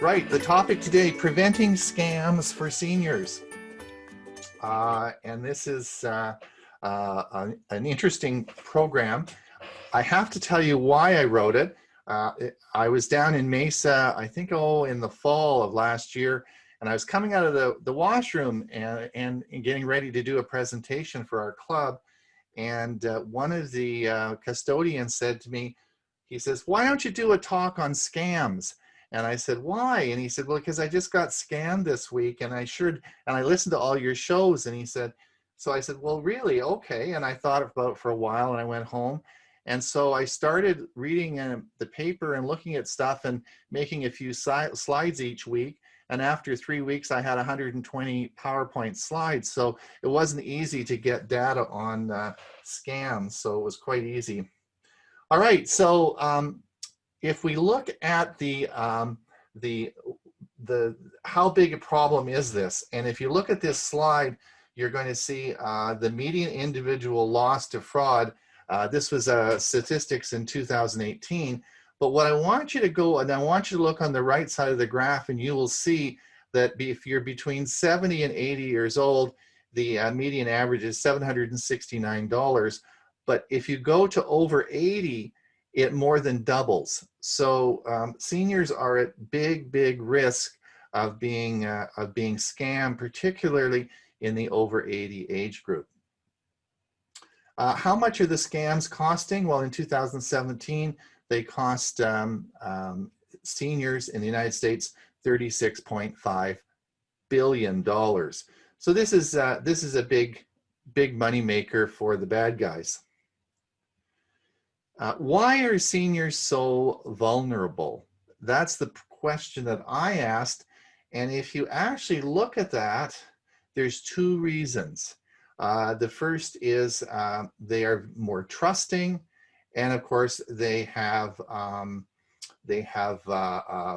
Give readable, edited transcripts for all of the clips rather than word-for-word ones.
Right, the topic today, preventing scams for seniors. And this is an interesting program. I have to tell you why I wrote it. I was down in Mesa, I think, in the fall of last year, and I was coming out of the washroom and getting ready to do a presentation for our club. And one of the custodians said to me, he says, "Why don't you do a talk on scams?" And I said, "Why?" And he said, "Well, because I just got scammed this week and I listened to all your shows." And he said, so I said, "Well, really? Okay." And I thought about it for a while and I went home. And so I started reading the paper and looking at stuff and making a few slides each week. And after 3 weeks, I had 120 PowerPoint slides. So it wasn't easy to get data on scams. So it was quite easy. All right. So if we look at the how big a problem is this, and if you look at this slide, you're going to see the median individual loss to fraud. This was statistics in 2018. But what I want you to go, and I want you to look on the right side of the graph, and you will see that if you're between 70 and 80 years old, the median average is $769. But if you go to over 80, it more than doubles. So seniors are at big risk of being scammed, particularly in the over 80 age group. How much are the scams costing? Well, in 2017, they cost seniors in the United States $36.5 billion. So this is a big money maker for the bad guys. Why are seniors so vulnerable? That's the question that I asked. And if you actually look at that, there's two reasons. The first is they are more trusting, and of course they have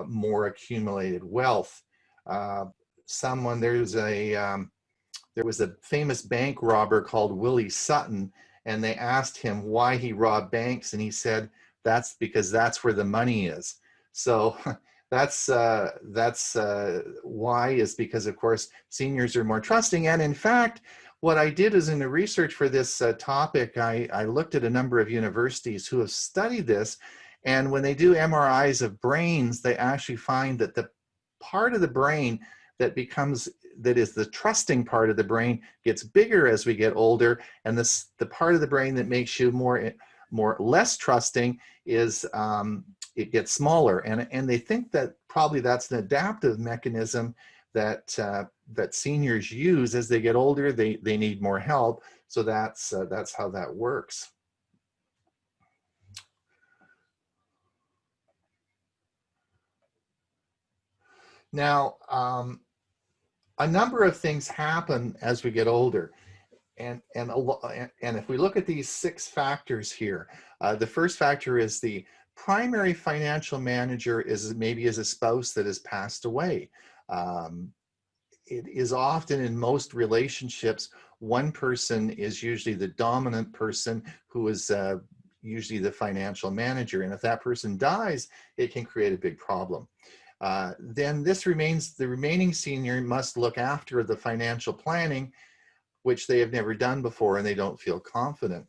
more accumulated wealth. There was a famous bank robber called Willie Sutton, and they asked him why he robbed banks, and he said, "That's because that's where the money is." So that's why, is because, of course, seniors are more trusting. And in fact, what I did is, in the research for this topic, I looked at a number of universities who have studied this, and when they do MRIs of brains, they actually find that the part of the brain that is the trusting part of the brain gets bigger as we get older, and the part of the brain that makes you less trusting is it gets smaller, and they think that probably that's an adaptive mechanism that seniors use as they get older. They need more help, so that's how that works. Now, a number of things happen as we get older. And if we look at these 6 factors here, the first factor is the primary financial manager is a spouse that has passed away. It is often, in most relationships, one person is usually the dominant person who is usually the financial manager. And if that person dies, it can create a big problem. Then the remaining senior must look after the financial planning, which they have never done before and they don't feel confident.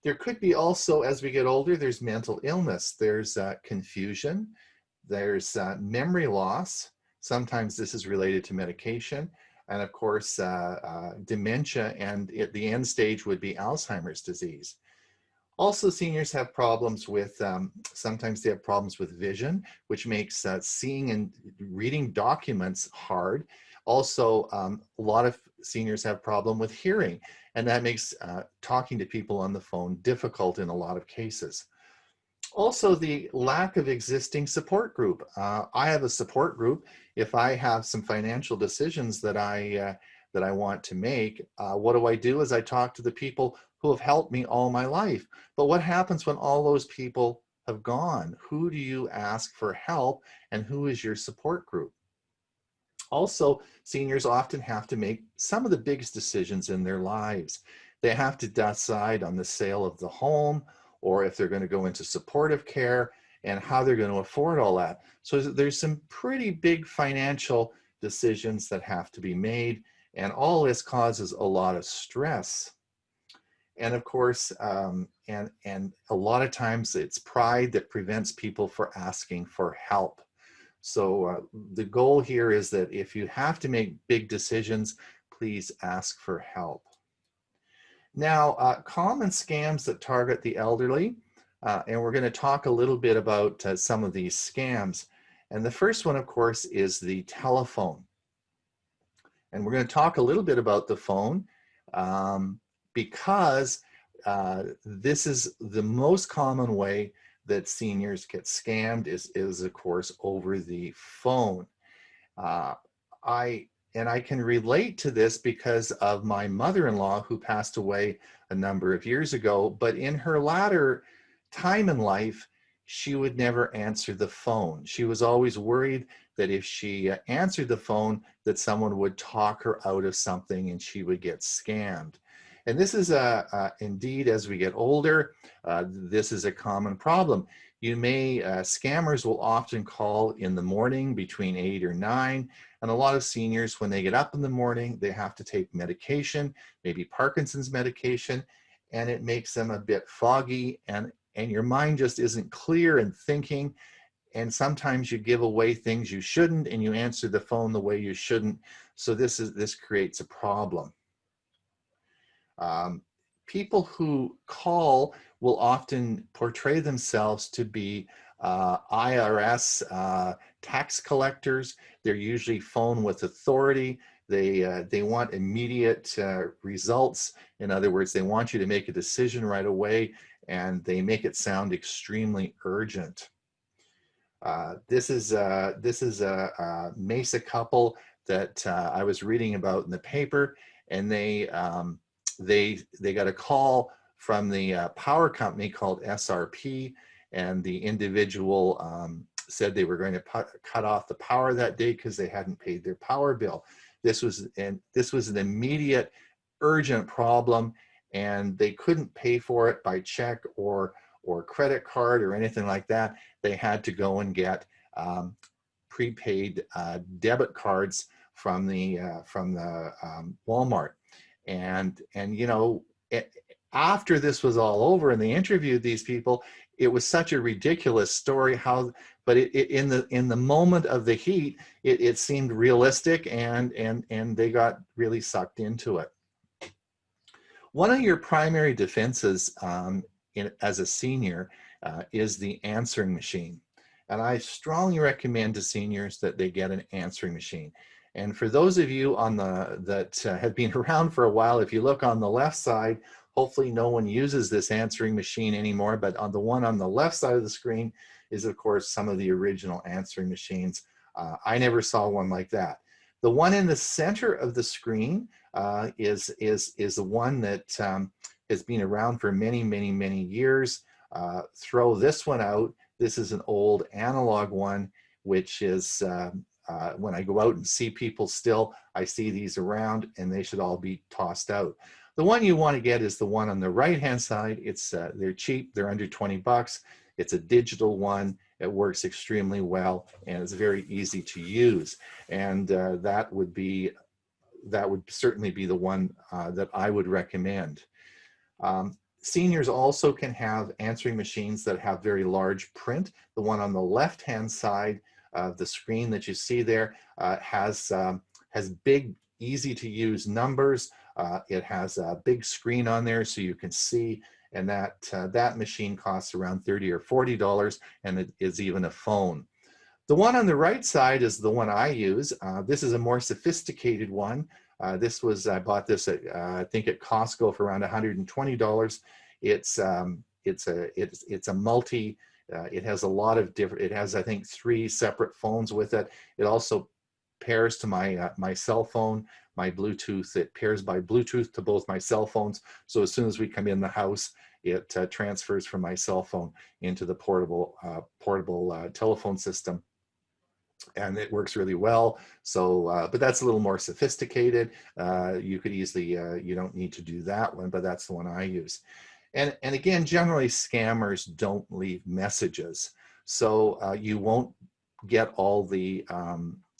There could be also, as we get older, there's mental illness, there's confusion, there's memory loss. Sometimes this is related to medication, and of course dementia, and the end stage would be Alzheimer's disease. Also, seniors have problems with, sometimes they have problems with vision, which makes seeing and reading documents hard. Also, a lot of seniors have problem with hearing, and that makes talking to people on the phone difficult in a lot of cases. Also, the lack of existing support group. I have a support group. If I have some financial decisions that I want to make, what do? Is I talk to the people who have helped me all my life. But what happens when all those people have gone? Who do you ask for help, and who is your support group? Also, seniors often have to make some of the biggest decisions in their lives. They have to decide on the sale of the home, or if they're going to go into supportive care. and how they're going to afford all that. So there's some pretty big financial decisions that have to be made, and all this causes a lot of stress. And of course, and a lot of times it's pride that prevents people from asking for help. So the goal here is that if you have to make big decisions, please ask for help. Now, common scams that target the elderly, and we're going to talk a little bit about some of these scams. And the first one, of course, is the telephone. And we're going to talk a little bit about the phone because this is the most common way that seniors get scammed is of course, over the phone. I can relate to this because of my mother-in-law who passed away a number of years ago, but in her latter time in life, she would never answer the phone. She was always worried that if she answered the phone, that someone would talk her out of something and she would get scammed. And this is indeed, as we get older, this is a common problem. You may, scammers will often call in the morning between 8 or 9. And a lot of seniors, when they get up in the morning, they have to take medication, maybe Parkinson's medication, and it makes them a bit foggy, and your mind just isn't clear and thinking. And sometimes you give away things you shouldn't, and you answer the phone the way you shouldn't. So this creates a problem. People who call will often portray themselves to be IRS tax collectors. They're usually phone with authority. They want immediate results. In other words, they want you to make a decision right away, and they make it sound extremely urgent. This is a Mesa couple that I was reading about in the paper, and they got a call from the power company called SRP, and the individual said they were going to cut off the power that day because they hadn't paid their power bill. This was an immediate, urgent problem, and they couldn't pay for it by check or credit card or anything like that. They had to go and get prepaid debit cards from the Walmart. And you know, after this was all over and they interviewed these people, it was such a ridiculous story but in the moment of the heat, it seemed realistic, and they got really sucked into it. One of your primary defenses as a senior is the answering machine. And I strongly recommend to seniors that they get an answering machine. And for those of you that have been around for a while, if you look on the left side, hopefully no one uses this answering machine anymore, but on the one on the left side of the screen is, of course, some of the original answering machines. I never saw one like that. The one in the center of the screen is the one that has been around for many, many, many years. Throw this one out. This is an old analog one, which is when I go out and see people still, I see these around, and they should all be tossed out. The one you want to get is the one on the right-hand side. They're cheap. They're under 20 bucks. It's a digital one. It works extremely well, and it's very easy to use. And that would certainly be the one that I would recommend. Seniors also can have answering machines that have very large print. The one on the left-hand side of the screen that you see there has big, easy-to-use numbers. It has a big screen on there so you can see, and that machine costs around $30 or $40, and it is even a phone. The one on the right side is the one I use. This is a more sophisticated one. I bought this at I think at Costco for around $120. It's a multi. It has a lot of different. It has, I think, 3 separate phones with it. It also pairs to my cell phone, my Bluetooth. It pairs by Bluetooth to both my cell phones. So as soon as we come in the house, it transfers from my cell phone into the portable telephone system. And it works really well. So, but that's a little more sophisticated. You could easily, you don't need to do that one, but that's the one I use. And again, generally scammers don't leave messages. So you won't get all the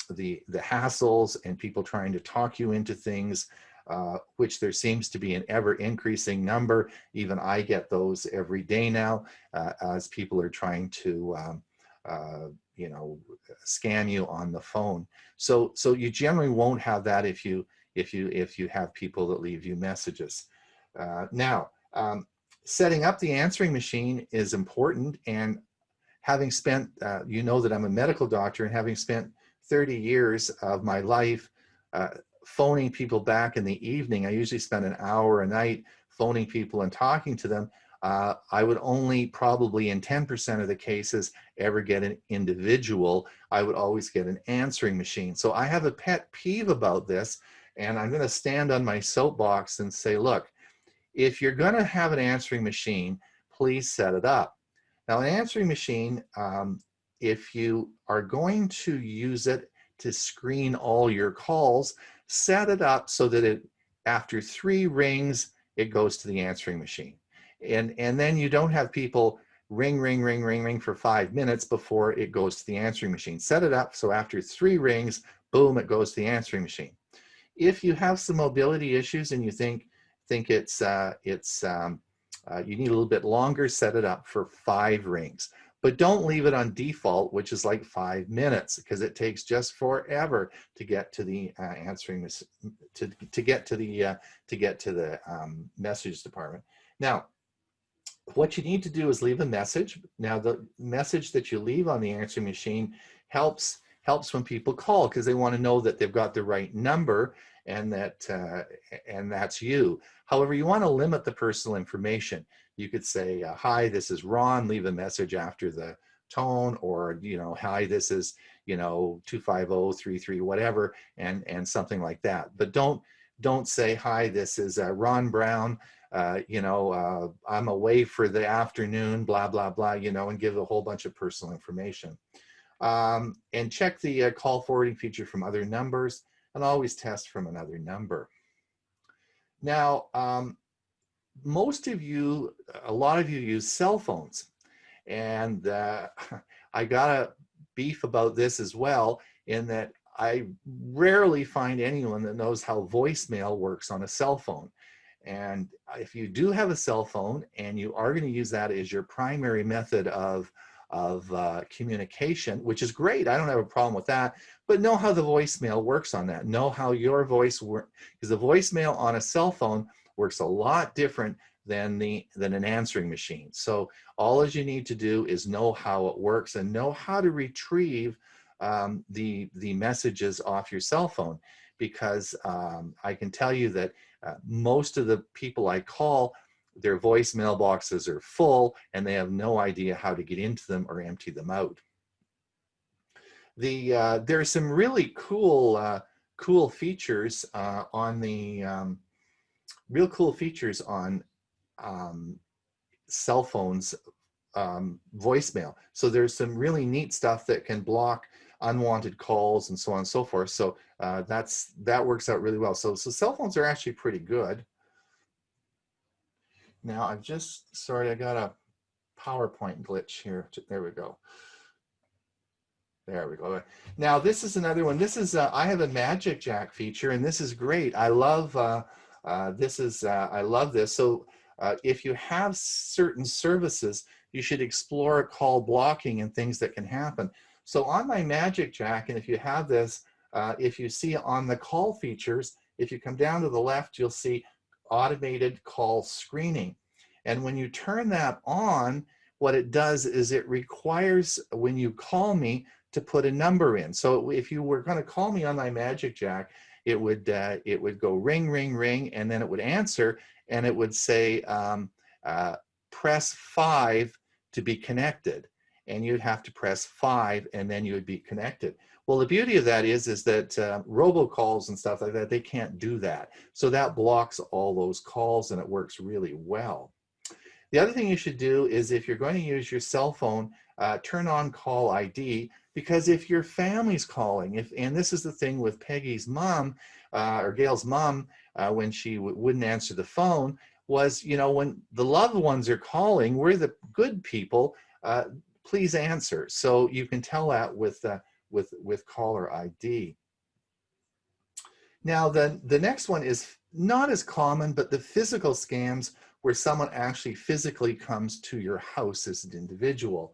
hassles and people trying to talk you into things, which there seems to be an ever increasing number. Even I get those every day now, as people are trying to you know, scam you on the phone. So you generally won't have that if you have people that leave you messages. Now, setting up the answering machine is important, and having spent, you know that I'm a medical doctor, and having spent 30 years of my life phoning people back in the evening, I usually spend an hour a night phoning people and talking to them. I would only probably in 10% of the cases ever get an individual. I would always get an answering machine. So I have a pet peeve about this, and I'm going to stand on my soapbox and say, look, if you're going to have an answering machine, please set it up. Now, an answering machine, if you are going to use it to screen all your calls, set it up so that after 3 rings, it goes to the answering machine. And then you don't have people ring for 5 minutes before it goes to the answering machine. Set it up so after 3 rings, boom, it goes to the answering machine. If you have some mobility issues and you think it's you need a little bit longer, set it up for 5 rings. But don't leave it on default, which is like 5 minutes, because it takes just forever to get to the answering this, to get to the message department. Now, what you need to do is leave a message. Now, the message that you leave on the answering machine helps when people call, because they want to know that they've got the right number and that and that's you. However, you want to limit the personal information. You could say, hi, this is Ron, leave a message after the tone, or, you know, hi, this is, you know, 25033, whatever, and something like that. But don't say, hi, this is Ron Brown, you know, I'm away for the afternoon, blah, blah, blah, you know, and give a whole bunch of personal information. And check the call forwarding feature from other numbers, and always test from another number. Now, most of you, a lot of you use cell phones, and I gotta beef about this as well, in that I rarely find anyone that knows how voicemail works on a cell phone. And if you do have a cell phone and you are going to use that as your primary method of communication, which is great, I don't have a problem with that, but know how the voicemail works on that. Know how your voice works, because the voicemail on a cell phone works a lot different than an answering machine. So all you need to do is know how it works and know how to retrieve the messages off your cell phone, because I can tell you that most of the people I call, their voice mailboxes are full and they have no idea how to get into them or empty them out. There's some really cool cool features on the real cool features on cell phones voicemail. So there's some really neat stuff that can block unwanted calls and so on and so forth. So that works out really well. So cell phones are actually pretty good. Now I've just, sorry, I got a PowerPoint glitch here. There we go. There we go. Now this is another one. This is, I have a Magic Jack feature, and this is great. I love I love this. So if you have certain services, you should explore call blocking and things that can happen. So on my Magic Jack, and if you have this, if you see on the call features, if you come down to the left, you'll see automated call screening. And when you turn that on, what it does is it requires, when you call me, to put a number in. So if you were going to call me on my Magic Jack, it would go ring, ring, ring, and then it would answer, and it would say, press 5 to be connected. And you'd have to press 5, and then you would be connected. Well, the beauty of that is that robocalls and stuff like that, they can't do that. So that blocks all those calls, and it works really well. The other thing you should do is, if you're going to use your cell phone, turn on call ID, because if your family's calling, and this is the thing with Peggy's mom, or Gail's mom, when she wouldn't answer the phone, was, you know, when the loved ones are calling, we're the good people, please answer. So you can tell that with caller ID. Now, the next one is not as common, but the physical scams where someone actually physically comes to your house as an individual.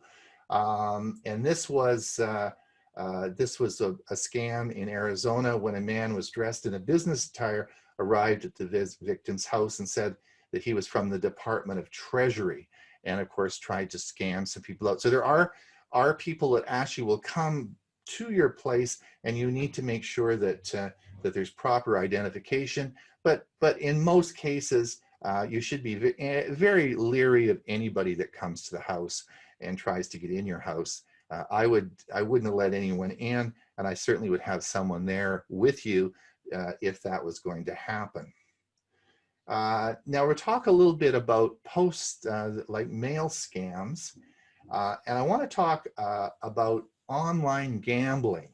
And this was a scam in Arizona when a man was dressed in a business attire, arrived at the victim's house and said that he was from the Department of Treasury, and of course tried to scam some people out. So there are people that actually will come to your place, and you need to make sure that that there's proper identification. But in most cases, you should be very leery of anybody that comes to the house and tries to get in your house. I wouldn't have let anyone in, and I certainly would have someone there with you if that was going to happen. Now we'll talk a little bit about like mail scams, and I want to talk about online gambling.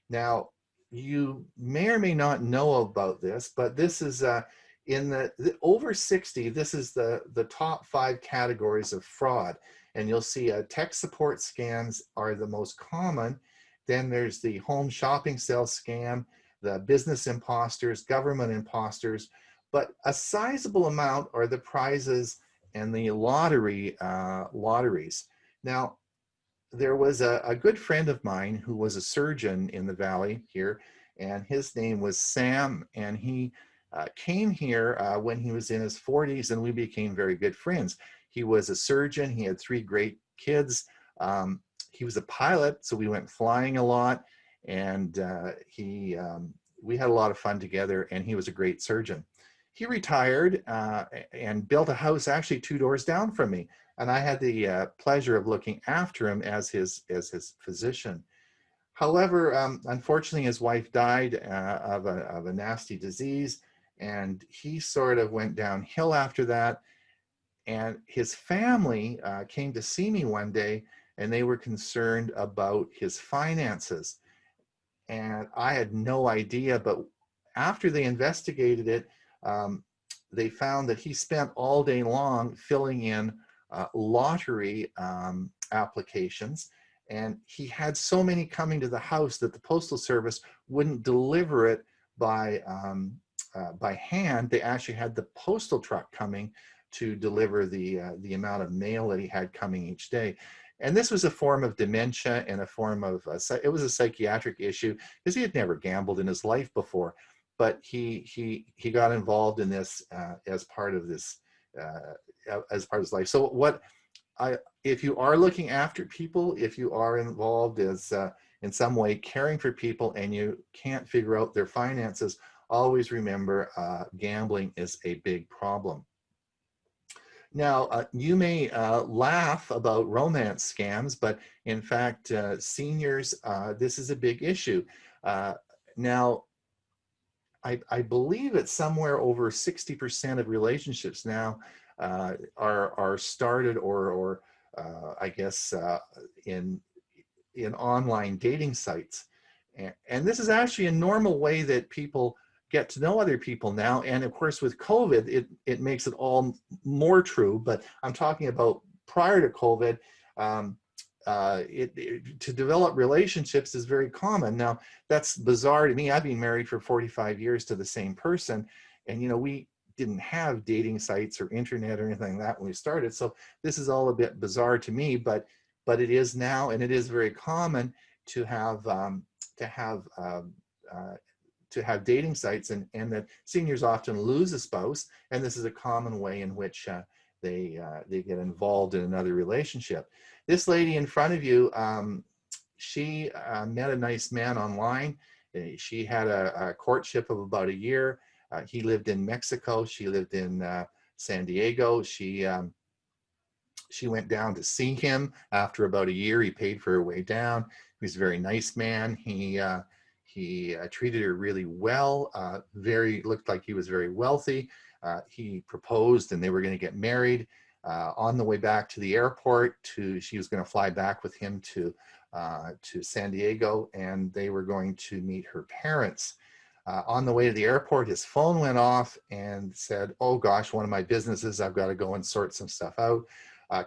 Now, you may or may not know about this, but this is in the over 60, this is the top 5 categories of fraud. And you'll see tech support scams are the most common. Then there's the home shopping sales scam, the business imposters, government imposters, but a sizable amount are the prizes and the lotteries. Now, there was a good friend of mine who was a surgeon in the Valley here, and his name was Sam, and he came here when he was in his 40s, and we became very good friends. He was a surgeon. He had 3 great kids. He was a pilot, so we went flying a lot, and we had a lot of fun together, and he was a great surgeon. He retired and built a house actually 2 doors down from me, and I had the pleasure of looking after him as his physician. However, unfortunately, his wife died of a nasty disease, and he sort of went downhill after that. And his family came to see me one day, and they were concerned about his finances. And I had no idea, but after they investigated it, they found that he spent all day long filling in lottery applications, and he had so many coming to the house that the postal service wouldn't deliver it by hand. They actually had the postal truck coming to deliver the amount of mail that he had coming each day. And this was a form of dementia and a form of it was a psychiatric issue because he had never gambled in his life before, but he got involved in this as part of this as part of his life. So if you are looking after people, if you are involved as in some way caring for people and you can't figure out their finances, always remember gambling is a big problem. Now, you may laugh about romance scams, but in fact, seniors, this is a big issue. Now, I believe it's somewhere over 60% of relationships now are started or I guess in online dating sites. And this is actually a normal way that people get to know other people now. And of course, with COVID, it makes it all more true. But I'm talking about prior to COVID, to develop relationships is very common. Now, that's bizarre to me. I've been married for 45 years to the same person. And, you know, we didn't have dating sites or internet or anything like that when we started. So this is all a bit bizarre to me, but it is now, and it is very common to have dating sites, and that seniors often lose a spouse, and this is a common way in which they get involved in another relationship. This lady in front of you, she met a nice man online. She had a courtship of about a year. He lived in Mexico. She lived in San Diego. She went down to see him after about a year. He paid for her way down. He was a very nice man. He treated her really well. Looked like he was very wealthy. He proposed, and they were going to get married. On the way back to the airport, she was going to fly back with him to San Diego, and they were going to meet her parents. On the way to the airport, his phone went off and said, "Oh gosh, one of my businesses, I've got to go and sort some stuff out."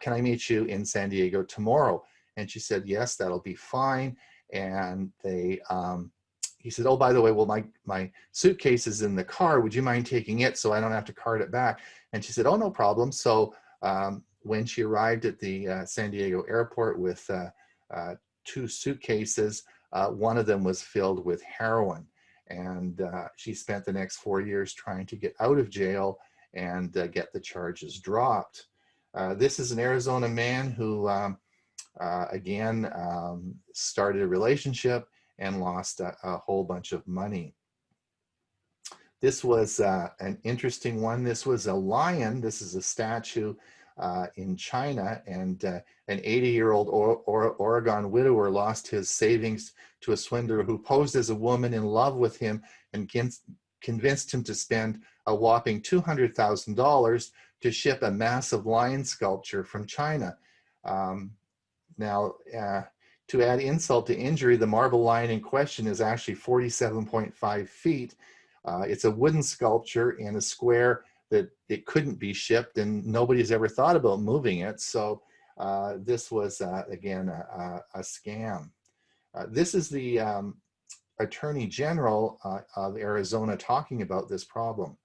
can I meet you in San Diego tomorrow? And she said, yes, that'll be fine. And he said, oh, by the way, well, my suitcase is in the car. Would you mind taking it so I don't have to cart it back? And she said, oh, no problem. So when she arrived at the San Diego airport with 2 suitcases, one of them was filled with heroin. And she spent the next 4 years trying to get out of jail and get the charges dropped. This is an Arizona man who, again, started a relationship and lost a whole bunch of money. This was an interesting one. This was a lion. This is a statue in China, and an 80-year-old Oregon widower lost his savings to a swindler who posed as a woman in love with him and convinced him to spend a whopping $200,000 to ship a massive lion sculpture from China. Now, to add insult to injury, the marble lion in question is actually 47.5 feet. It's a wooden sculpture in a square that it couldn't be shipped, and nobody's ever thought about moving it. So this was, again, a scam. This is the Attorney General of Arizona talking about this problem.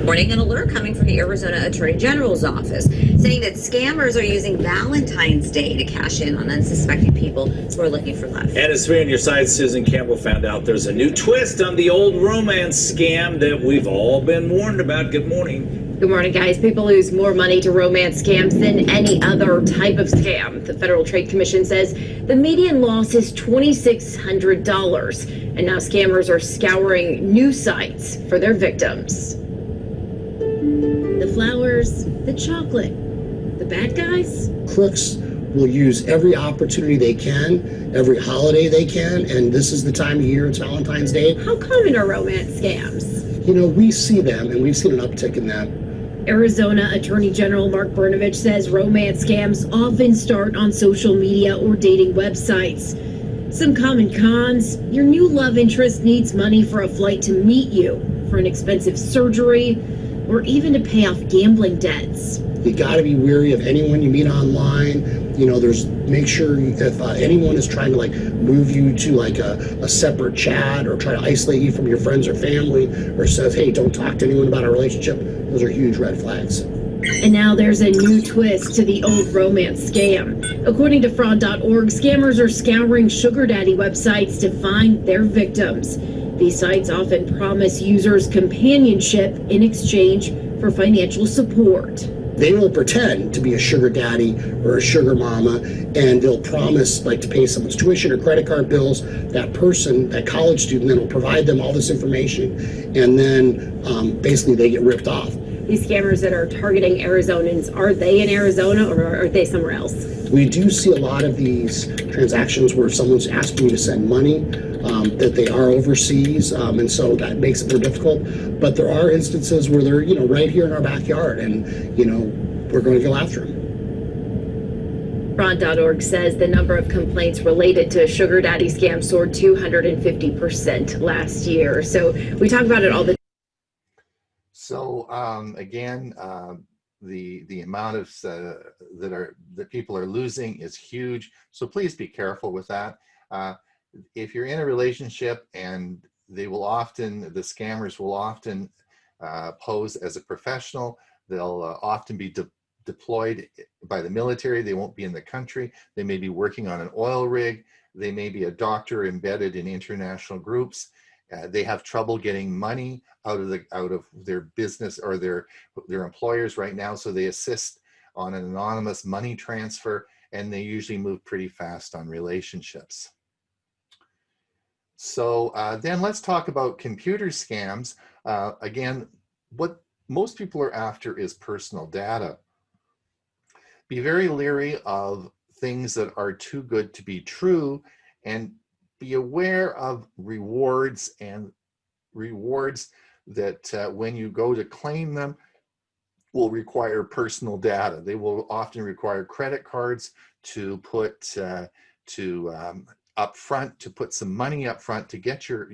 Morning, an alert coming from the Arizona Attorney General's office saying that scammers are using Valentine's Day to cash in on unsuspecting people who are looking for love. And as 3 on your side, Susan Campbell found out there's a new twist on the old romance scam that we've all been warned about. Good morning. Good morning, guys. People lose more money to romance scams than any other type of scam. The Federal Trade Commission says the median loss is $2,600. And now scammers are scouring new sites for their victims. The flowers, the chocolate, the bad guys. Crooks will use every opportunity they can, every holiday they can, and this is the time of year, it's Valentine's Day. How common are romance scams? You know, we see them, and we've seen an uptick in them. Arizona Attorney General Mark Brnovich says romance scams often start on social media or dating websites. Some common cons: your new love interest needs money for a flight to meet you, for an expensive surgery, or even to pay off gambling debts. You got to be wary of anyone you meet online. You know, make sure if anyone is trying to move you to a separate chat or try to isolate you from your friends or family, or says, hey, don't talk to anyone about our relationship, those are huge red flags. And now there's a new twist to the old romance scam. According to fraud.org, scammers are scouring sugar daddy websites to find their victims. These sites often promise users companionship in exchange for financial support. They will pretend to be a sugar daddy or a sugar mama, and they'll promise to pay someone's tuition or credit card bills. That person, that college student, then will provide them all this information, and then basically they get ripped off. These scammers that are targeting Arizonans, are they in Arizona or are they somewhere else? We do see a lot of these transactions where someone's asking you to send money, that they are overseas, and so that makes it more difficult. But there are instances where they're, right here in our backyard, and, we're going to go after them. Fraud.org says the number of complaints related to sugar daddy scams soared 250% last year. So we talk about it all the time. So again, the amount of that people are losing is huge. So please be careful with that. If you're in a relationship, and the scammers will often pose as a professional. They'll often be deployed by the military. They won't be in the country. They may be working on an oil rig. They may be a doctor embedded in international groups. They have trouble getting money out of their business or their employers right now, so they assist on an anonymous money transfer, and they usually move pretty fast on relationships. So then let's talk about computer scams. Again, what most people are after is personal data. Be very leery of things that are too good to be true, and be aware of rewards that when you go to claim them will require personal data. They will often require credit cards to put up front, to put some money up front to get your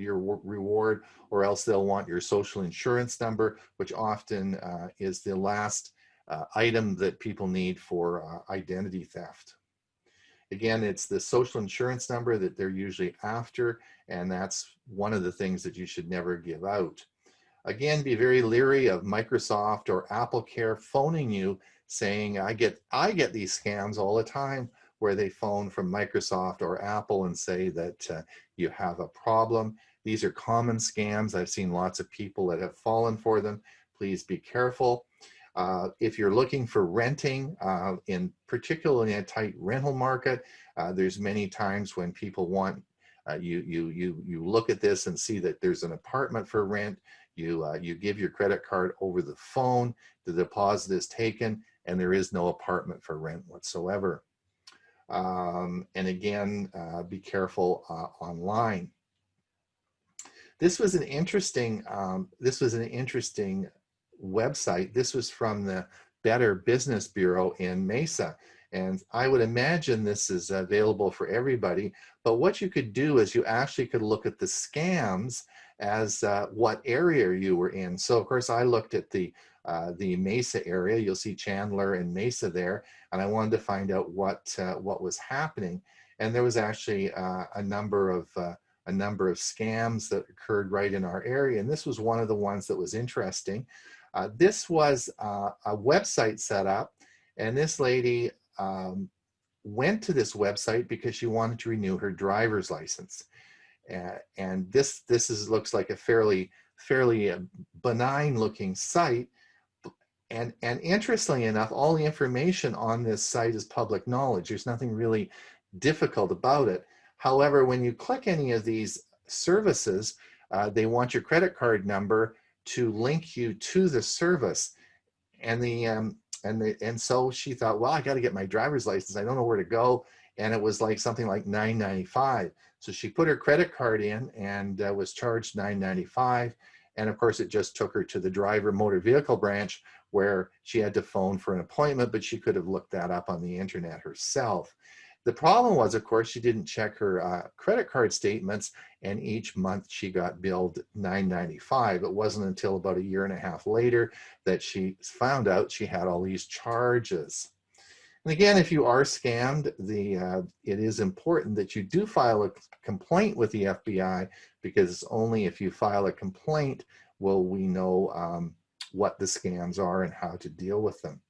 reward, or else they'll want your social insurance number, which often is the last item that people need for identity theft. Again, it's the social insurance number that they're usually after, and that's one of the things that you should never give out. Again, be very leery of Microsoft or Apple Care phoning you saying, I get these scams all the time, where they phone from Microsoft or Apple and say that you have a problem. These are common scams. I've seen lots of people that have fallen for them. Please be careful. If you're looking for renting, in particularly in a tight rental market, there's many times when people want, you look at this and see that there's an apartment for rent. You give your credit card over the phone, the deposit is taken, and there is no apartment for rent whatsoever. And again, be careful online. This was an interesting website. This was from the Better Business Bureau in Mesa. And I would imagine this is available for everybody. But what you could do is you actually could look at the scams as what area you were in. So of course I looked at the Mesa area. You'll see Chandler and Mesa there. And I wanted to find out what was happening. And there was actually a number of scams that occurred right in our area. And this was one of the ones that was interesting. This was a website set up, and this lady went to this website because she wanted to renew her driver's license. And this looks like a fairly benign looking site. And interestingly enough, all the information on this site is public knowledge. There's nothing really difficult about it. However, when you click any of these services, they want your credit card number to link you to the service. And so she thought, well, I got to get my driver's license. I don't know where to go. And it was like something like $9.95. So she put her credit card in and was charged $9.95. And of course, it just took her to the driver motor vehicle branch where she had to phone for an appointment, but she could have looked that up on the internet herself. The problem was, of course, she didn't check her credit card statements, and each month she got billed $9.95. It wasn't until about a year and a half later that she found out she had all these charges. And again, if you are scammed, it is important that you do file a complaint with the FBI, because it's only if you file a complaint will we know what the scams are and how to deal with them.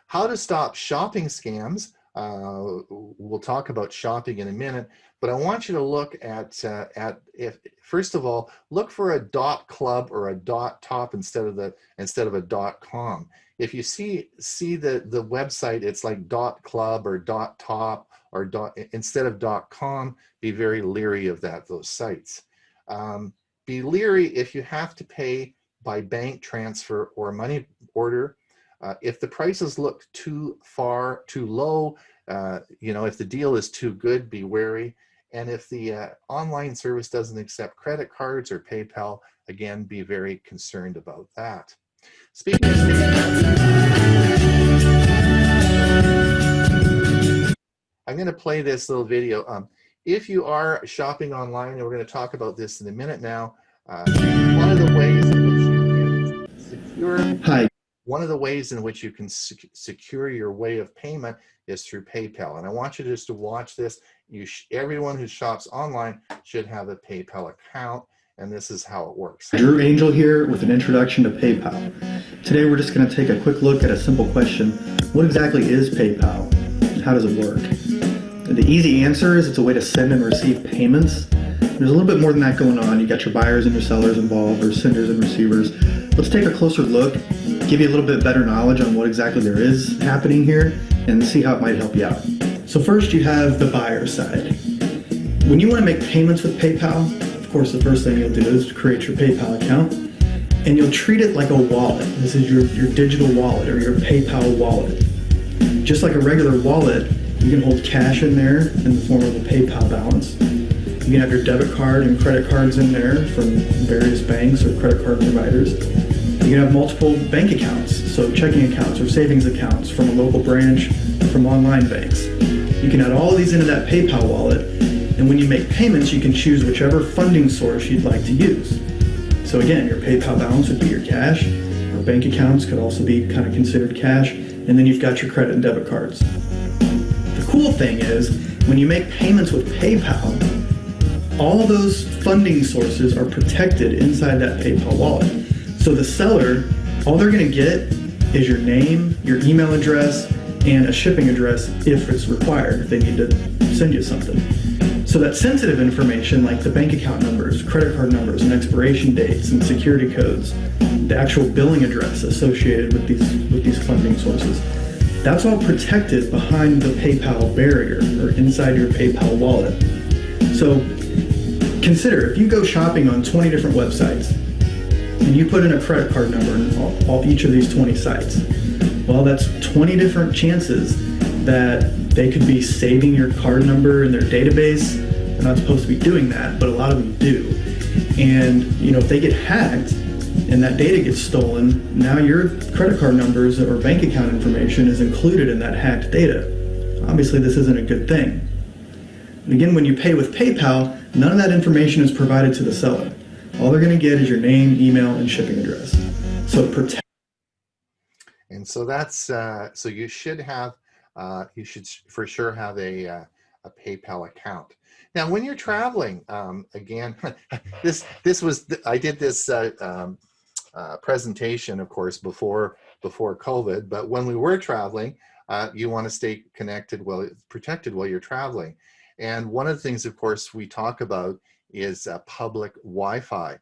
How to stop shopping scams. We'll talk about shopping in a minute, but I want you to look at first of all, look for a .club or a .top instead of a .com. If you see the website, it's like .club or .top or instead of .com, be very leery of those sites. Be leery if you have to pay by bank transfer or money order. If the prices look too low, if the deal is too good, be wary. And if the online service doesn't accept credit cards or PayPal, again, be very concerned about that. Speaking of, I'm going to play this little video. If you are shopping online, and we're going to talk about this in a minute now, one of the ways in which you can secure One of the ways in which you can secure your way of payment is through PayPal. And I want you just to watch this. Everyone who shops online should have a PayPal account, and this is how it works. Drew Angel here with an introduction to PayPal. Today we're just going to take a quick look at a simple question. What exactly is PayPal, and how does it work? The easy answer is it's a way to send and receive payments. There's a little bit more than that going on. You got your buyers and your sellers involved, or senders and receivers. Let's take a closer look, give you a little bit better knowledge on what exactly there is happening here, and see how it might help you out. So first you have the buyer side. When you want to make payments with PayPal, of course the first thing you'll do is create your PayPal account, and you'll treat it like a wallet. This is your digital wallet or your PayPal wallet. Just like a regular wallet, you can hold cash in there in the form of a PayPal balance. You can have your debit card and credit cards in there from various banks or credit card providers. You can have multiple bank accounts, so checking accounts or savings accounts from a local branch, from online banks. You can add all of these into that PayPal wallet, and when you make payments, you can choose whichever funding source you'd like to use. So again, your PayPal balance would be your cash, or bank accounts could also be kind of considered cash. And then you've got your credit and debit cards. The cool thing is, when you make payments with PayPal, all those funding sources are protected inside that PayPal wallet. So the seller, all they're going to get is your name, your email address, and a shipping address if it's required, if they need to send you something. So that sensitive information, like the bank account numbers, credit card numbers, and expiration dates and security codes, the actual billing address associated with these funding sources, that's all protected behind the PayPal barrier or inside your PayPal wallet. So consider, if you go shopping on 20 different websites and you put in a credit card number in each of these 20 sites, well, that's 20 different chances that they could be saving your card number in their database. They're not supposed to be doing that, but a lot of them do. And if they get hacked and that data gets stolen, now your credit card numbers or bank account information is included in that hacked data. Obviously, this isn't a good thing. And again, when you pay with PayPal, none of that information is provided to the seller. All they're going to get is your name, email, and shipping address. So protect. And so that's so you should have you should for sure have a PayPal account. Now, when you're traveling, again, this was I did this presentation, of course, before COVID. But when we were traveling, you want to stay connected, protected while you're traveling. And one of the things, of course, we talk about is public Wi-Fi.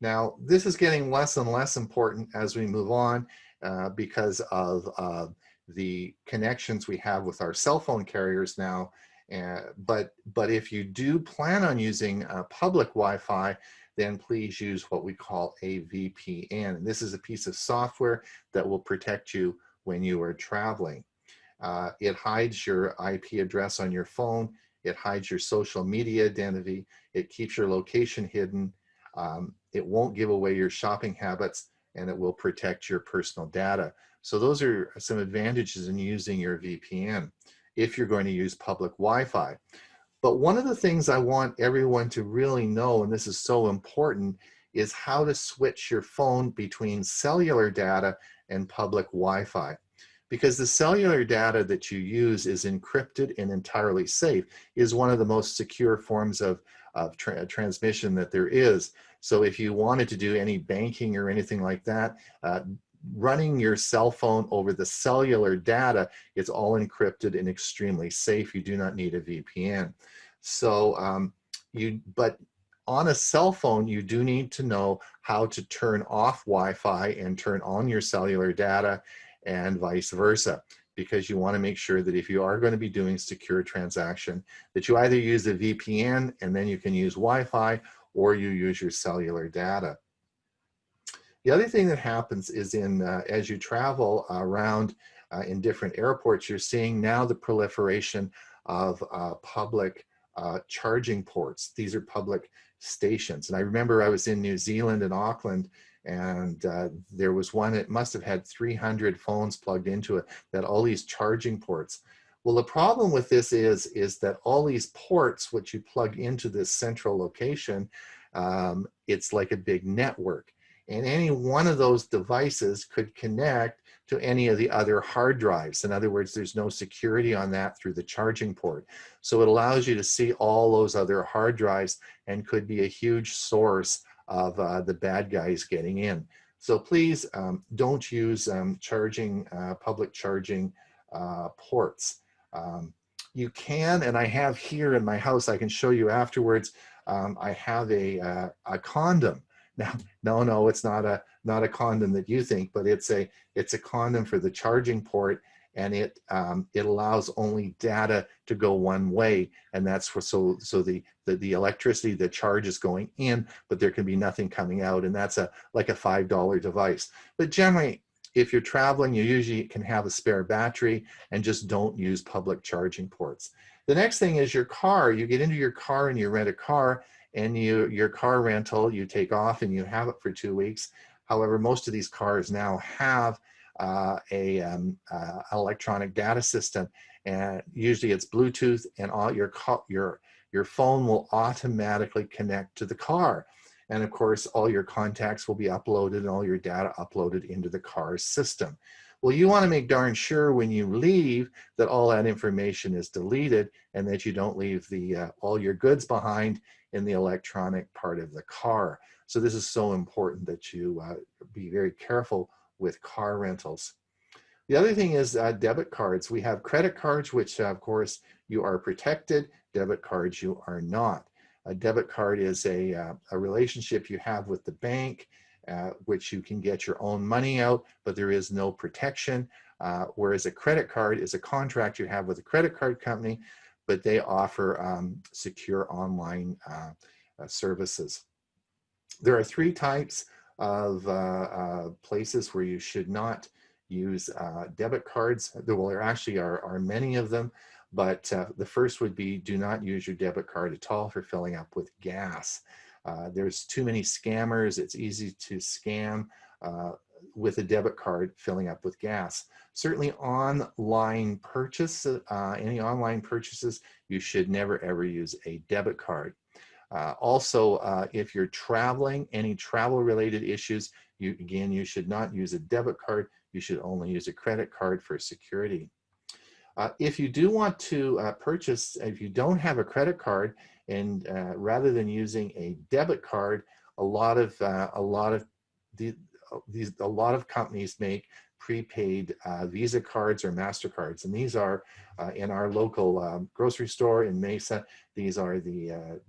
Now, this is getting less and less important as we move on because of the connections we have with our cell phone carriers now. But if you do plan on using public Wi-Fi, then please use what we call a VPN. And this is a piece of software that will protect you when you are traveling. It hides your IP address on your phone. It hides your social media identity. It keeps your location hidden. It won't give away your shopping habits, and it will protect your personal data. So those are some advantages in using your VPN if you're going to use public Wi-Fi. But one of the things I want everyone to really know, and this is so important, is how to switch your phone between cellular data and public Wi-Fi. Because the cellular data that you use is encrypted and entirely safe, is one of the most secure forms of transmission that there is. So if you wanted to do any banking or anything like that, running your cell phone over the cellular data is all encrypted and extremely safe. You do not need a VPN. So but on a cell phone, you do need to know how to turn off Wi-Fi and turn on your cellular data, and vice versa, because you want to make sure that if you are going to be doing secure transaction, that you either use a VPN and then you can use Wi-Fi, or you use your cellular data. The other thing that happens is as you travel around in different airports, you're seeing now the proliferation of public charging ports. These are public stations. And I remember I was in New Zealand in Auckland, and there was one that must have had 300 phones plugged into it, that all these charging ports. Well, the problem with this is that all these ports, which you plug into this central location, it's like a big network. And any one of those devices could connect to any of the other hard drives. In other words, there's no security on that through the charging port. So it allows you to see all those other hard drives and could be a huge source of the bad guys getting in. So please don't use public charging ports. You can, and I have here in my house, I can show you afterwards, I have a condom. Now, no, it's not a condom that you think, but it's a condom for the charging port, and it allows only data to go one way, and that's for so the electricity, the charge is going in, but there can be nothing coming out, and that's like a $5 device. But generally, if you're traveling, you usually can have a spare battery, and just don't use public charging ports. The next thing is your car. You get into your car and you rent a car, and your car rental, you take off and you have it for 2 weeks. However, most of these cars now have electronic data system, and usually it's Bluetooth, and all your phone will automatically connect to the car. And of course, all your contacts will be uploaded and all your data uploaded into the car's system. Well, you want to make darn sure when you leave that all that information is deleted and that you don't leave all your goods behind in the electronic part of the car. So this is so important that you be very careful with car rentals. The other thing is debit cards. We have credit cards, which of course you are protected. Debit cards you are not. A debit card is a relationship you have with the bank, which you can get your own money out, but there is no protection. Whereas a credit card is a contract you have with a credit card company, but they offer secure online services. There are 3 types of places where you should not use debit cards. There actually are many of them, but the first would be do not use your debit card at all for filling up with gas. There's too many scammers. It's easy to scam with a debit card filling up with gas. Certainly online purchase, any online purchases, you should never ever use a debit card. Also, if you're traveling, any travel related issues, you should not use a debit card. You should only use a credit card for security. If you do want to purchase, if you don't have a credit card, and rather than using a debit card, a lot of companies make prepaid Visa cards or MasterCards, and these are in our local grocery store in Mesa. These are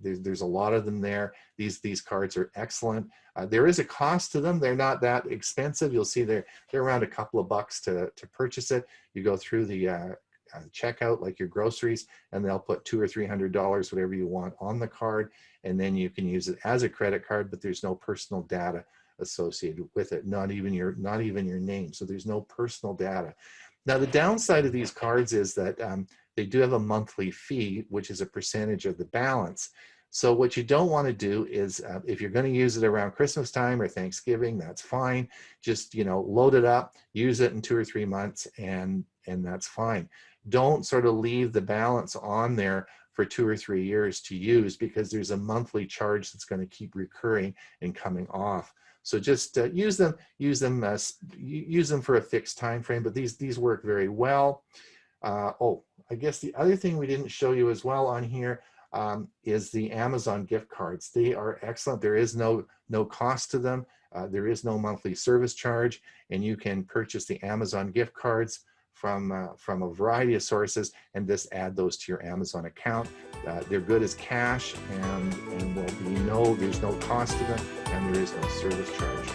there's a lot of them there. These cards are excellent. There is a cost to them. They're not that expensive. You'll see they're around a couple of bucks to purchase it. You go through the checkout like your groceries, and they'll put $200 or $300, whatever you want, on the card, and then you can use it as a credit card, but there's no personal data associated with it, not even your name. So there's no personal data. Now the downside of these cards is that they do have a monthly fee, which is a percentage of the balance. So what you don't want to do is if you're going to use it around Christmas time or Thanksgiving, that's fine. Just load it up, use it in 2 or 3 months, and that's fine. Don't sort of leave the balance on there for 2 or 3 years to use, because there's a monthly charge that's going to keep recurring and coming off. So just use them for a fixed time frame. But these work very well. Oh, I guess the other thing we didn't show you as well on here is the Amazon gift cards. They are excellent. There is no cost to them. There is no monthly service charge, and you can purchase the Amazon gift cards from a variety of sources and just add those to your Amazon account. They're good as cash, and there's no cost to them, and there is no service charge.